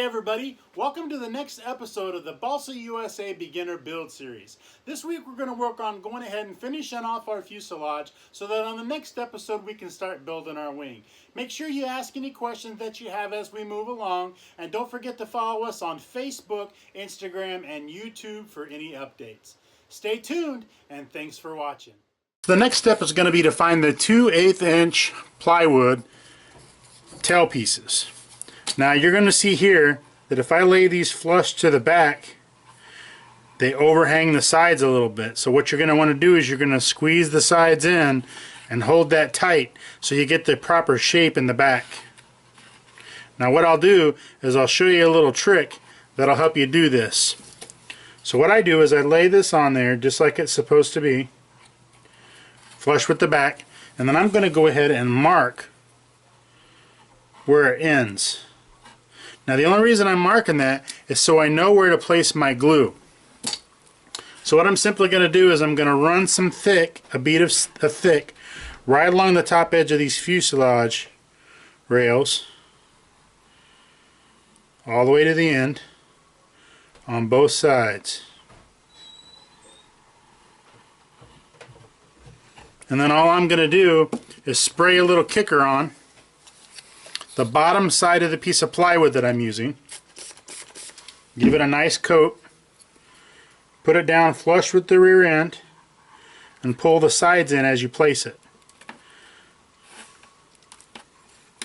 everybody, welcome to the next episode of the Balsa USA Beginner Build Series. This week we're going to work on going ahead and finishing off our fuselage so that on the next episode we can start building our wing. Make sure you ask any questions that you have as we move along, and don't forget to follow us on Facebook, Instagram, and YouTube for any updates. Stay tuned, and thanks for watching. The next step is going to be to find the 2/8 inch plywood tail pieces. Now you're going to see here that if I lay these flush to the back, they overhang the sides a little bit. So what you're going to want to do is you're going to squeeze the sides in and hold that tight so you get the proper shape in the back. Now what I'll do is I'll show you a little trick that'll help you do this. So what I do is I lay this on there just like it's supposed to be, flush with the back, and then I'm going to go ahead and mark where it ends. Now the only reason I'm marking that is so I know where to place my glue. So what I'm simply going to do is I'm going to run some thick, a bead of thick, right along the top edge of these fuselage rails, all the way to the end, on both sides. And then all I'm going to do is spray a little kicker on the bottom side of the piece of plywood that I'm using. Give it a nice coat, put it down flush with the rear end, and pull the sides in as you place it.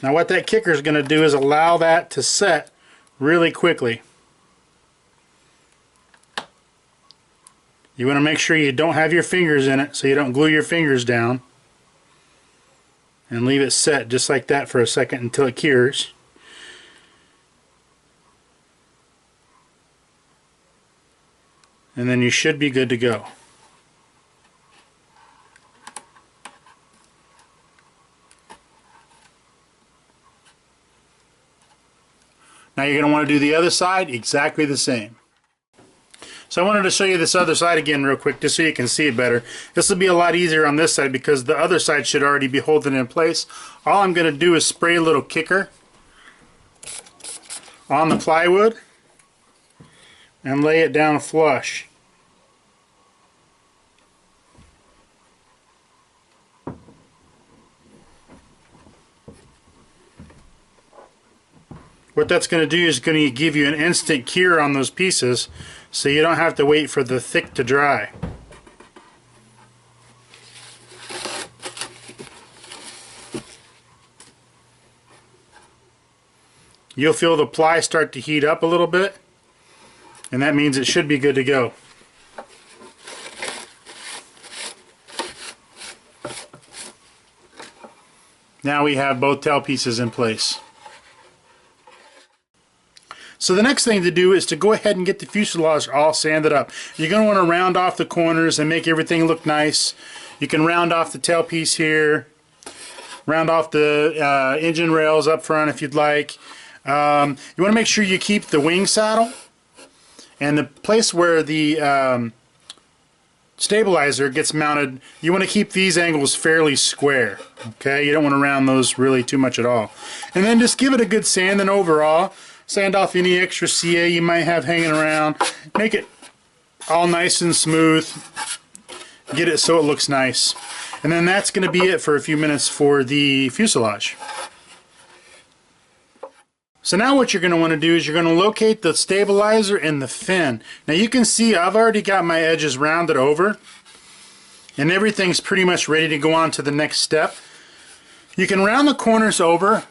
Now what that kicker is going to do is allow that to set really quickly. You want to make sure you don't have your fingers in it so you don't glue your fingers down, and leave it set just like that for a second until it cures. And then you should be good to go. Now you're going to want to do the other side exactly the same. So I wanted to show you this other side again real quick just so you can see it better. This will be a lot easier on this side because the other side should already be holding in place. All I'm going to do is spray a little kicker on the plywood and lay it down flush. What that's going to do is going to give you an instant cure on those pieces, so you don't have to wait for the thick to dry. You'll feel the ply start to heat up a little bit, and that means it should be good to go. Now we have both tail pieces in place. So the next thing to do is to go ahead and get the fuselage all sanded up. You're going to want to round off the corners and make everything look nice. You can round off the tailpiece here, round off the engine rails up front if you'd like. You want to make sure you keep the wing saddle and the place where the stabilizer gets mounted. You want to keep these angles fairly square. Okay, you don't want to round those really too much at all. And then just give it a good sanding overall. Sand off any extra CA you might have hanging around. Make it all nice and smooth. Get it so it looks nice. And then that's going to be it for a few minutes for the fuselage. So now what you're going to want to do is you're going to locate the stabilizer and the fin. Now you can see I've already got my edges rounded over, and everything's pretty much ready to go on to the next step. You can round the corners over.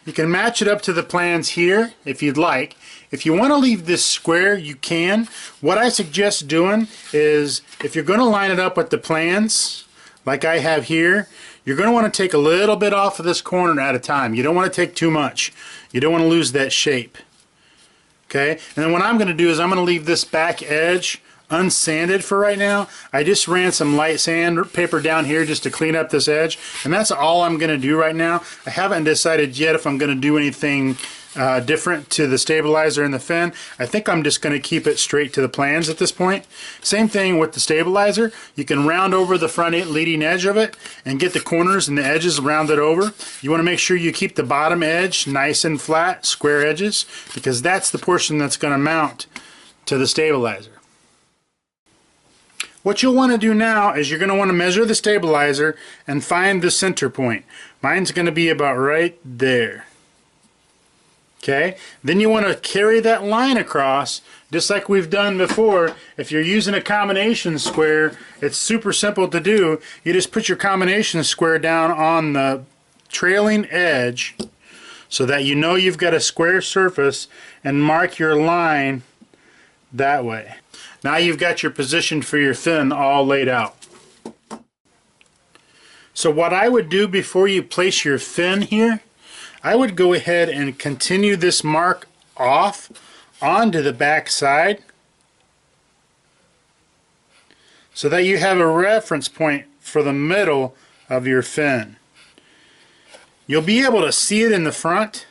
You can match it up to the plans here if you'd like. If you want to leave this square, you can. What I suggest doing is, if you're going to line it up with the plans, like I have here, you're going to want to take a little bit off of this corner at a time. You don't want to take too much. You don't want to lose that shape. Okay? And then what I'm going to do is I'm going to leave this back edge unsanded for right now. I just ran some light sandpaper down here just to clean up this edge, and that's all I'm going to do right now. I haven't decided yet if I'm going to do anything different to the stabilizer and the fin. I think I'm just going to keep it straight to the plans at this point. Same thing with the stabilizer. You can round over the front leading edge of it and get the corners and the edges rounded over. You want to make sure you keep the bottom edge nice and flat, square edges, because that's the portion that's going to mount to the stabilizer. What you'll want to do now is you're going to want to measure the stabilizer and find the center point. Mine's going to be about right there. Okay, then you want to carry that line across just like we've done before. If you're using a combination square, it's super simple to do. You just put your combination square down on the trailing edge so that you know you've got a square surface, and mark your line that way. Now you've got your position for your fin all laid out. So what I would do before you place your fin here, I would go ahead and continue this mark off onto the back side so that you have a reference point for the middle of your fin. You'll be able to see it in the front,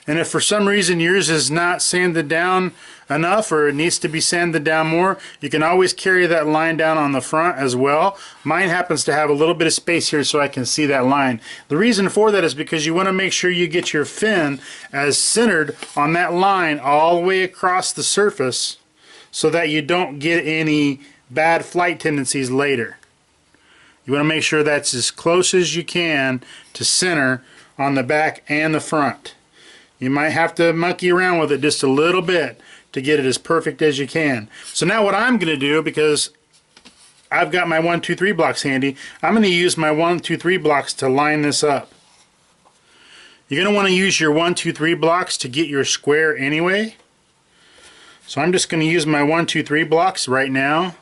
and if for some reason yours is not sanded down enough or it needs to be sanded down more, you can always carry that line down on the front as well. Mine happens to have a little bit of space here so I can see that line. The reason for that is because you want to make sure you get your fin as centered on that line all the way across the surface so that you don't get any bad flight tendencies later. You want to make sure that's as close as you can to center on the back and the front. You might have to monkey around with it just a little bit to get it as perfect as you can. So now what I'm going to do, because I've got my 1, 2, 3 blocks handy, I'm going to use my 1, 2, 3 blocks to line this up. You're going to want to use your 1, 2, 3 blocks to get your square anyway. So I'm just going to use my 1, 2, 3 blocks right now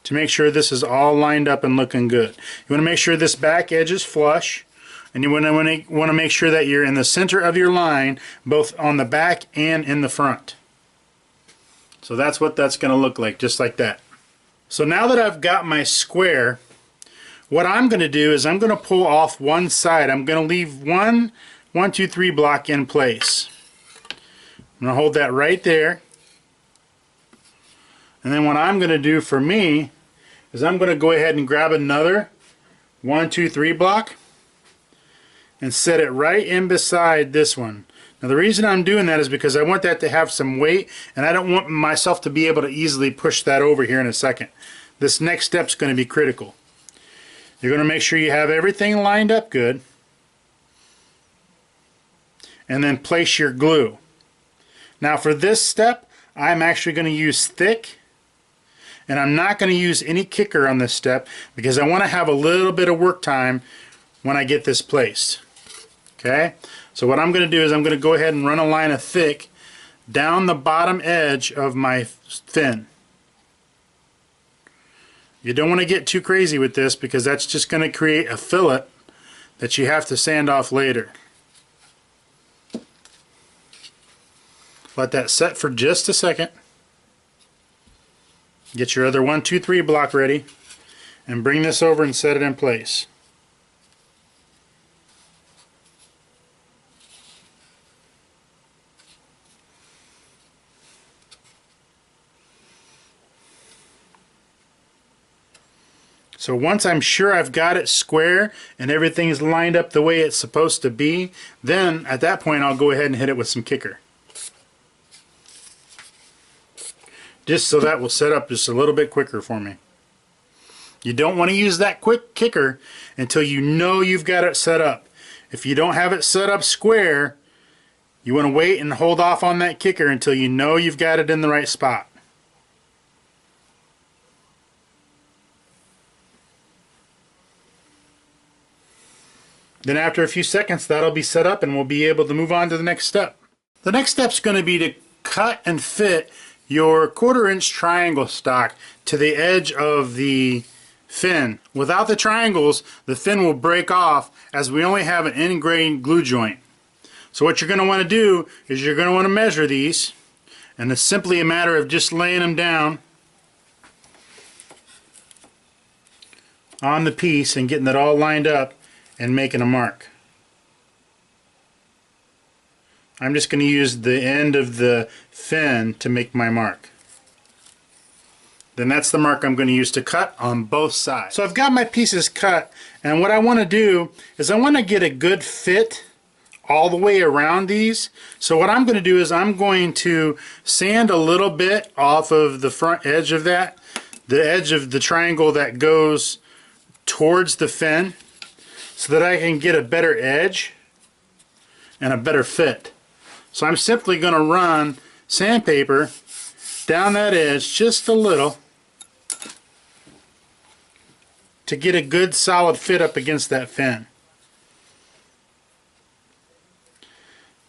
to make sure this is all lined up and looking good. You want to make sure this back edge is flush, and you want to make sure that you're in the center of your line both on the back and in the front. So that's what that's going to look like, just like that. So now that I've got my square, what I'm going to do is I'm going to pull off one side. I'm going to leave one 1, 2, 3 block in place. I'm going to hold that right there. And then what I'm going to do for me is I'm going to go ahead and grab another 1, 2, 3 block and set it right in beside this one. Now the reason I'm doing that is because I want that to have some weight, and I don't want myself to be able to easily push that over here in a second. This next step is going to be critical. You're going to make sure you have everything lined up good, and then place your glue. Now for this step, I'm actually going to use thick, and I'm not going to use any kicker on this step because I want to have a little bit of work time when I get this placed. Okay? So what I'm going to do is I'm going to go ahead and run a line of thick down the bottom edge of my fin. You don't want to get too crazy with this because that's just going to create a fillip that you have to sand off later. Let that set for just a second. Get your other 1, 2, 3 block ready and bring this over and set it in place. So once I'm sure I've got it square and everything's lined up the way it's supposed to be, then at that point I'll go ahead and hit it with some kicker. Just so that will set up just a little bit quicker for me. You don't want to use that quick kicker until you know you've got it set up. If you don't have it set up square, you want to wait and hold off on that kicker until you know you've got it in the right spot. Then after a few seconds that'll be set up and we'll be able to move on to the next step. The next step is going to be to cut and fit your 1/4 inch triangle stock to the edge of the fin. Without the triangles, the fin will break off as we only have an ingrained glue joint. So what you're going to want to do is you're going to want to measure these, and it's simply a matter of just laying them down on the piece and getting it all lined up and making a mark. I'm just going to use the end of the fin to make my mark. Then that's the mark I'm going to use to cut on both sides. So I've got my pieces cut, and what I want to do is I want to get a good fit all the way around these. So what I'm going to do is I'm going to sand a little bit off of the front edge of that, the edge of the triangle that goes towards the fin, so that I can get a better edge and a better fit. So I'm simply going to run sandpaper down that edge just a little to get a good solid fit up against that fin.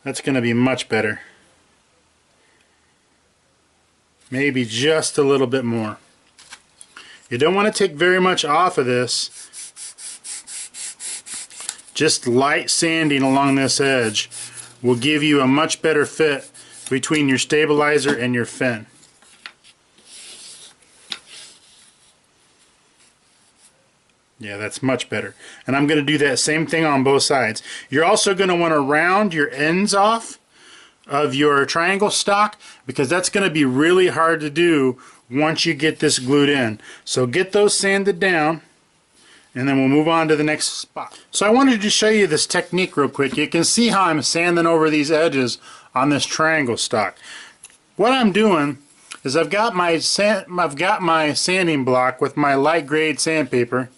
That's going to be much better. Maybe just a little bit more. You don't want to take very much off of this. Just light sanding along this edge will give you a much better fit between your stabilizer and your fin. Yeah, that's much better. And I'm going to do that same thing on both sides. You're also going to want to round your ends off of your triangle stock, because that's going to be really hard to do once you get this glued in. So get those sanded down, and then we'll move on to the next spot. So I wanted to show you this technique real quick. You can see how I'm sanding over these edges on this triangle stock. What I'm doing is I've got my sanding block with my light grade sandpaper,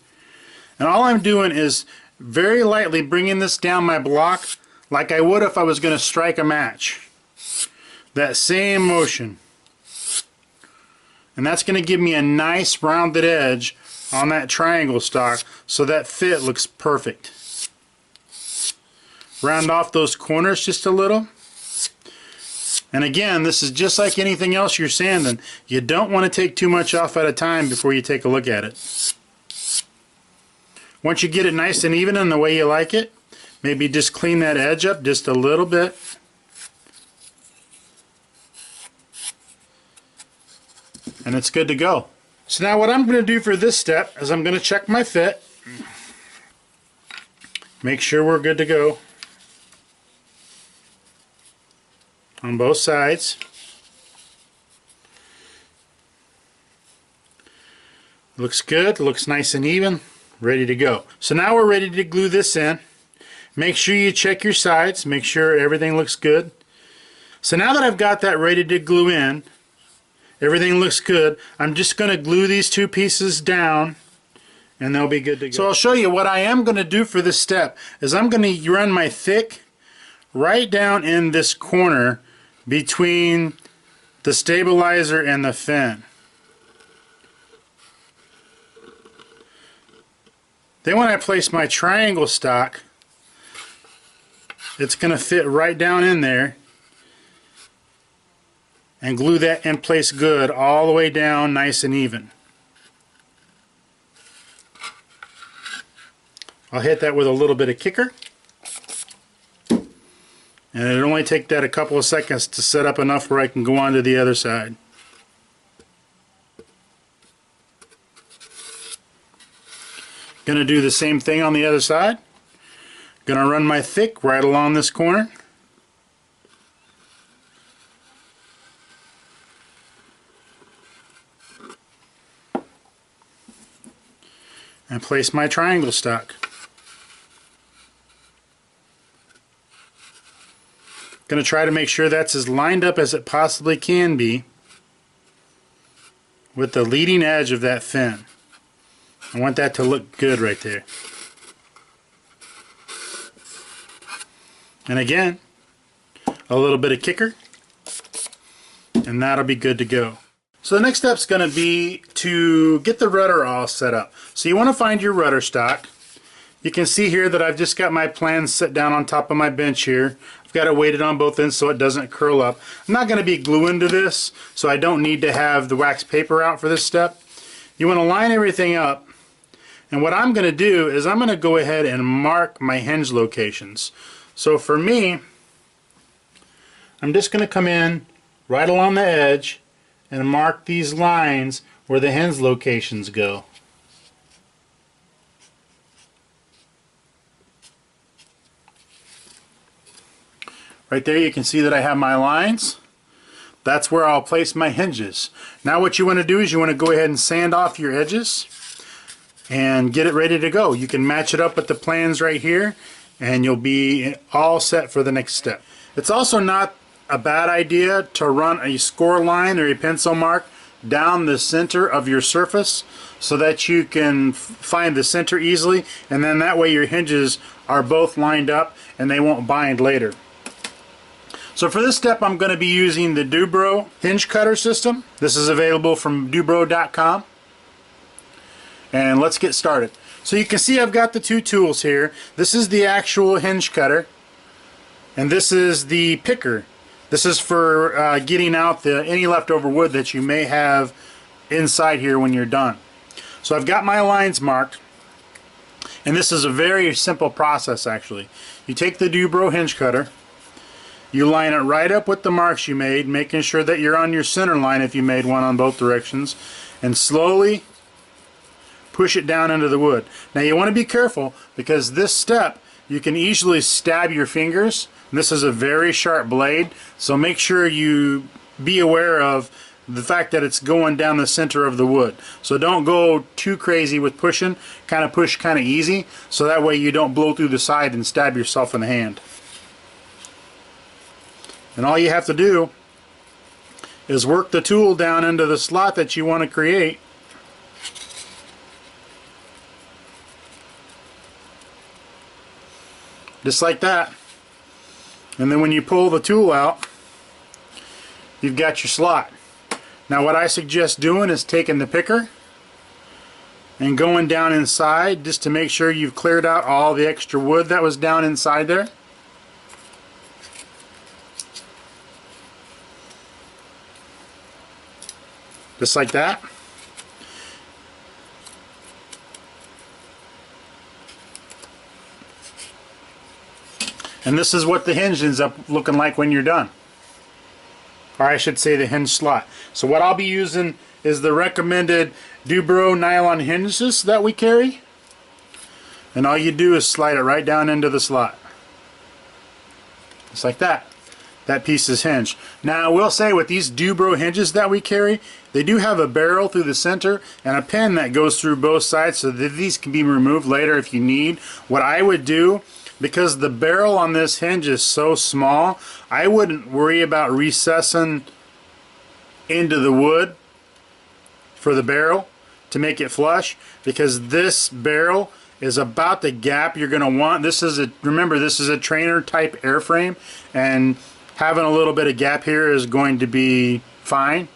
and all I'm doing is very lightly bringing this down my block like I would if I was going to strike a match. That same motion. And that's going to give me a nice rounded edge on that triangle stock, so that fit looks perfect. Round off those corners just a little. And again, this is just like anything else you're sanding. You don't want to take too much off at a time before you take a look at it. Once you get it nice and even in the way you like it, maybe just clean that edge up just a little bit. And it's good to go. So now what I'm going to do for this step is I'm going to check my fit. Make sure we're good to go on both sides. Looks good, looks nice and even, ready to go. So now we're ready to glue this in. Make sure you check your sides, make sure everything looks good. So now that I've got that ready to glue in, everything looks good, I'm just going to glue these two pieces down and they'll be good to go. So I'll show you what I am going to do for this step is I'm going to run my thick right down in this corner between the stabilizer and the fin. Then when I place my triangle stock, it's going to fit right down in there and glue that in place good all the way down nice and even. I'll hit that with a little bit of kicker, and it'll only take that a couple of seconds to set up enough where I can go on to the other side. Gonna do the same thing on the other side. Gonna run my thick right along this corner. And place my triangle stock. Going to try to make sure that's as lined up as it possibly can be with the leading edge of that fin. I want that to look good right there. And again, a little bit of kicker, and that'll be good to go. So the next step's going to be to get the rudder all set up. So you want to find your rudder stock. You can see here that I've just got my plans set down on top of my bench here. I've got it weighted on both ends so it doesn't curl up. I'm not going to be gluing to this, so I don't need to have the wax paper out for this step. You want to line everything up, and what I'm going to do is I'm going to go ahead and mark my hinge locations. So for me, I'm just going to come in right along the edge and mark these lines where the hinge locations go. Right there you can see that I have my lines. That's where I'll place my hinges. Now what you want to do is you want to go ahead and sand off your edges and get it ready to go. You can match it up with the plans right here and you'll be all set for the next step. It's also not a bad idea to run a score line or a pencil mark down the center of your surface so that you can find the center easily, and then that way your hinges are both lined up and they won't bind later. So for this step I'm going to be using the Dubrow hinge cutter system. This is available from dubrow.com. And let's get started. So you can see I've got the two tools here. This is the actual hinge cutter and this is the picker. This is for getting out any leftover wood that you may have inside here when you're done. So I've got my lines marked, and this is a very simple process actually. You take the Dubrow hinge cutter, you line it right up with the marks you made, making sure that you're on your center line if you made one on both directions, and slowly push it down into the wood. Now you want to be careful because this step you can easily stab your fingers. This is a very sharp blade, so make sure you be aware of the fact that it's going down the center of the wood. So don't go too crazy with pushing, kind of push kind of easy, so that way you don't blow through the side and stab yourself in the hand. And all you have to do is work the tool down into the slot that you want to create. Just like that. And then when you pull the tool out, you've got your slot. Now what I suggest doing is taking the picker and going down inside just to make sure you've cleared out all the extra wood that was down inside there. Just like that. And this is what the hinge ends up looking like when you're done. Or I should say the hinge slot. So what I'll be using is the recommended Dubrow nylon hinges that we carry. And all you do is slide it right down into the slot. Just like that. That piece is hinged. Now I will say with these Dubrow hinges that we carry, they do have a barrel through the center and a pin that goes through both sides so that these can be removed later if you need. What I would do, because the barrel on this hinge is so small, I wouldn't worry about recessing into the wood for the barrel to make it flush, because this barrel is about the gap you're going to want. This is remember, this is a trainer type airframe, and having a little bit of gap here is going to be fine.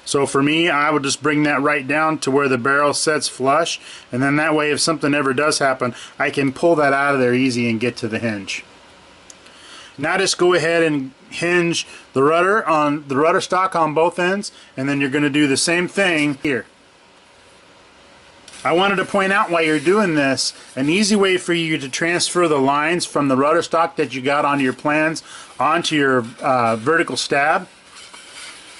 So for me, I would just bring that right down to where the barrel sets flush, and then that way if something ever does happen, I can pull that out of there easy and get to the hinge. Now just go ahead and hinge the rudder stock on both ends, and then you're going to do the same thing here. I wanted to point out while you're doing this, an easy way for you to transfer the lines from the rudder stock that you got on your plans onto your vertical stab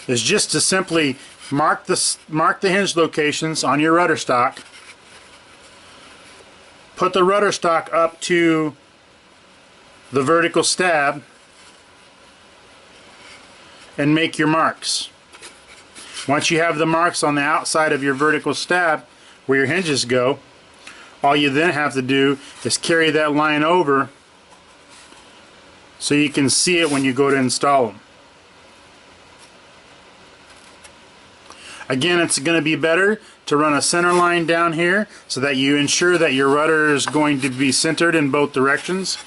is just to simply mark the hinge locations on your rudder stock, put the rudder stock up to the vertical stab, and make your marks. Once you have the marks on the outside of your vertical stab where your hinges go, all you then have to do is carry that line over so you can see it when you go to install them. Again, it's going to be better to run a center line down here so that you ensure that your rudder is going to be centered in both directions.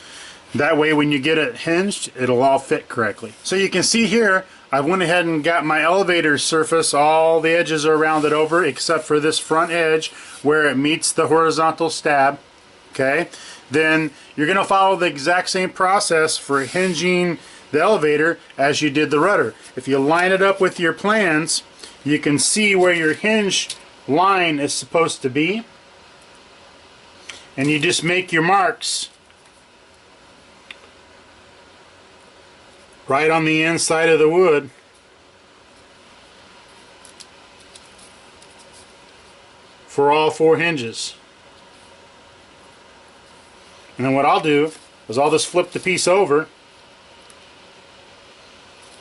That way when you get it hinged, it'll all fit correctly. So you can see here, I went ahead and got my elevator surface, all the edges are rounded over except for this front edge where it meets the horizontal stab. Okay, then you're going to follow the exact same process for hinging the elevator as you did the rudder. If you line it up with your plans, you can see where your hinge line is supposed to be, and you just make your marks right on the inside of the wood for all 4 hinges. And then what I'll do is I'll just flip the piece over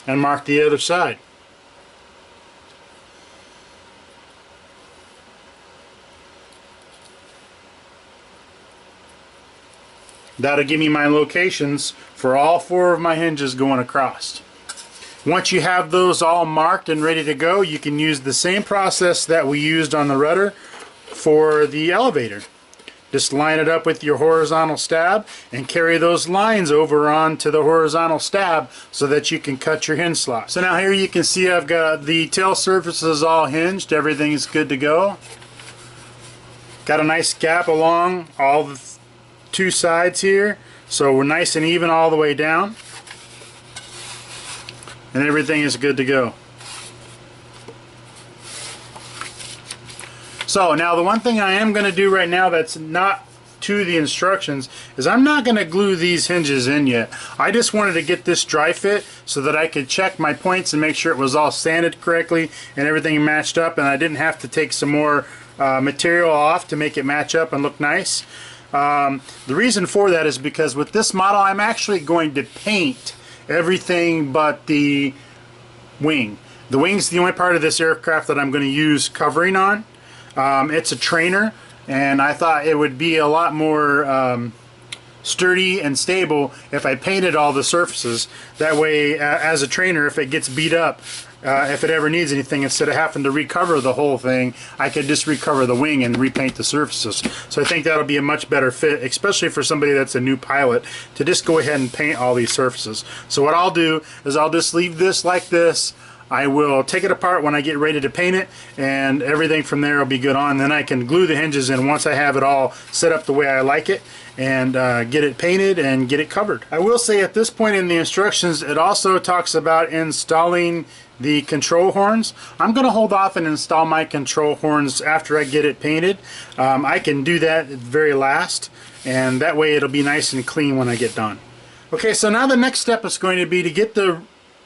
and mark the other side. That'll give me my locations for all 4 of my hinges going across. Once you have those all marked and ready to go, you can use the same process that we used on the rudder for the elevator. Just line it up with your horizontal stab and carry those lines over onto the horizontal stab so that you can cut your hinge slot. So now here you can see I've got the tail surfaces all hinged. Everything's good to go. Got a nice gap along all the 2 sides here, so we're nice and even all the way down, and everything is good to go. So now the one thing I am going to do right now that's not to the instructions is I'm not going to glue these hinges in yet. I just wanted to get this dry fit so that I could check my points and make sure it was all sanded correctly and everything matched up, and I didn't have to take some more material off to make it match up and look nice. The reason for that is because with this model I'm actually going to paint everything but the wing. The wing's the only part of this aircraft that I'm going to use covering on. It's a trainer, and I thought it would be a lot more sturdy and stable if I painted all the surfaces. That way, as a trainer, if it gets beat up, if it ever needs anything, instead of having to recover the whole thing, I could just recover the wing and repaint the surfaces. So I think that'll be a much better fit, especially for somebody that's a new pilot, to just go ahead and paint all these surfaces. So what I'll do is I'll just leave this like this. I will take it apart when I get ready to paint it, and everything from there will be good on. Then I can glue the hinges in once I have it all set up the way I like it, and get it painted and get it covered. I will say at this point in the instructions it also talks about installing the control horns. I'm going to hold off and install my control horns after I get it painted. I can do that at the very last, and that way it'll be nice and clean when I get done. Okay, so now the next step is going to be to get the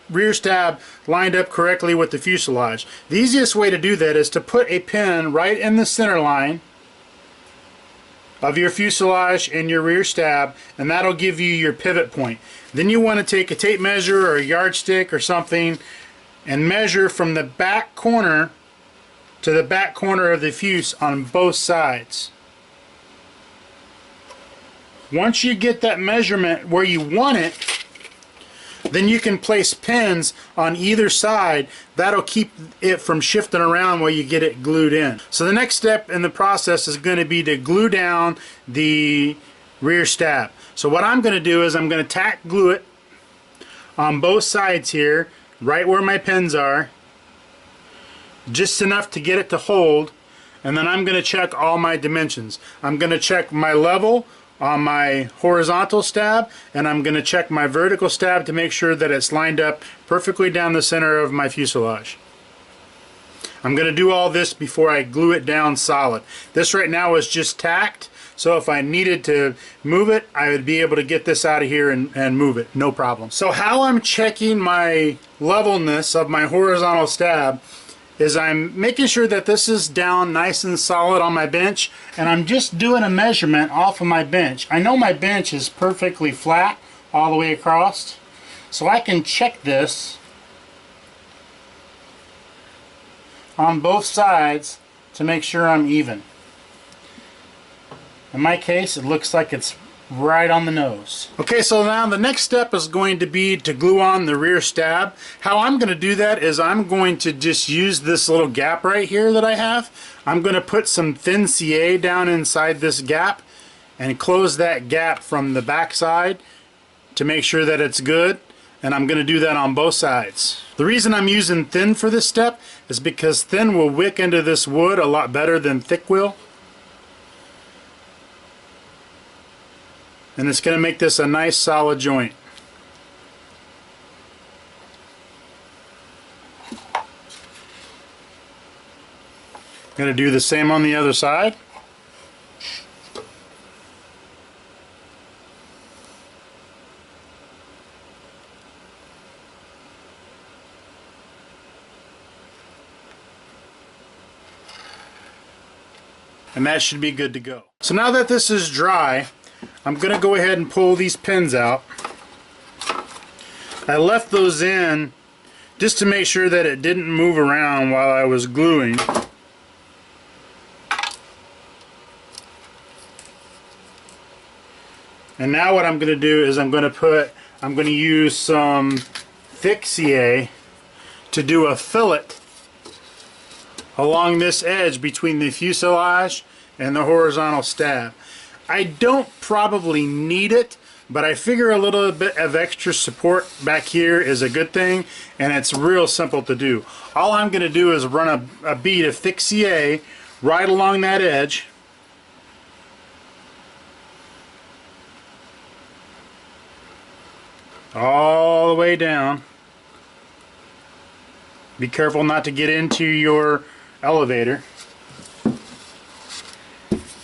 rear stab lined up correctly with the fuselage. The easiest way to do that is to put a pin right in the center line of your fuselage and your rear stab, and that'll give you your pivot point. Then you want to take a tape measure or a yardstick or something and measure from the back corner to the back corner of the fuse on both sides. Once you get that measurement where you want it, then you can place pins on either side. That'll keep it from shifting around while you get it glued in. So the next step in the process is going to be to glue down the rear stab. So what I'm going to do is I'm going to tack glue it on both sides here, right where my pins are, just enough to get it to hold, and then I'm going to check all my dimensions. I'm going to check my level on my horizontal stab, and I'm going to check my vertical stab to make sure that it's lined up perfectly down the center of my fuselage. I'm going to do all this before I glue it down solid. This right now is just tacked, so if I needed to move it, I would be able to get this out of here and move it, no problem. So how I'm checking my levelness of my horizontal stab is I'm making sure that this is down nice and solid on my bench, and I'm just doing a measurement off of my bench. I know my bench is perfectly flat all the way across, so I can check this on both sides to make sure I'm even. In my case, it looks like it's right on the nose. Okay, so now the next step is going to be to glue on the rear stab. How I'm going to do that is I'm going to just use this little gap right here that I have. I'm going to put some thin CA down inside this gap and close that gap from the back side to make sure that it's good, and I'm going to do that on both sides. The reason I'm using thin for this step is because thin will wick into this wood a lot better than thick will. And it's going to make this a nice solid joint. Going to do the same on the other side. And that should be good to go. So now that this is dry, I'm going to go ahead and pull these pins out. I left those in just to make sure that it didn't move around while I was gluing. And now what I'm going to do is I'm going to use some thick CA to do a fillet along this edge between the fuselage and the horizontal stab. I don't probably need it, but I figure a little bit of extra support back here is a good thing, and it's real simple to do. All I'm going to do is run a bead of thick CA right along that edge, all the way down. Be careful not to get into your elevator.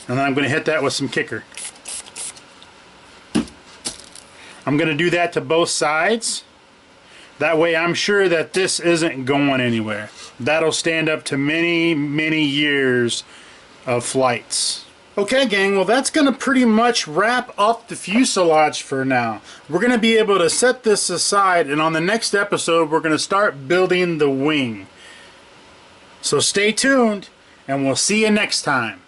And then I'm going to hit that with some kicker. I'm going to do that to both sides. That way I'm sure that this isn't going anywhere. That'll stand up to many, many years of flights. Okay, gang, well, that's going to pretty much wrap up the fuselage for now. We're going to be able to set this aside, and on the next episode we're going to start building the wing. So stay tuned, and we'll see you next time.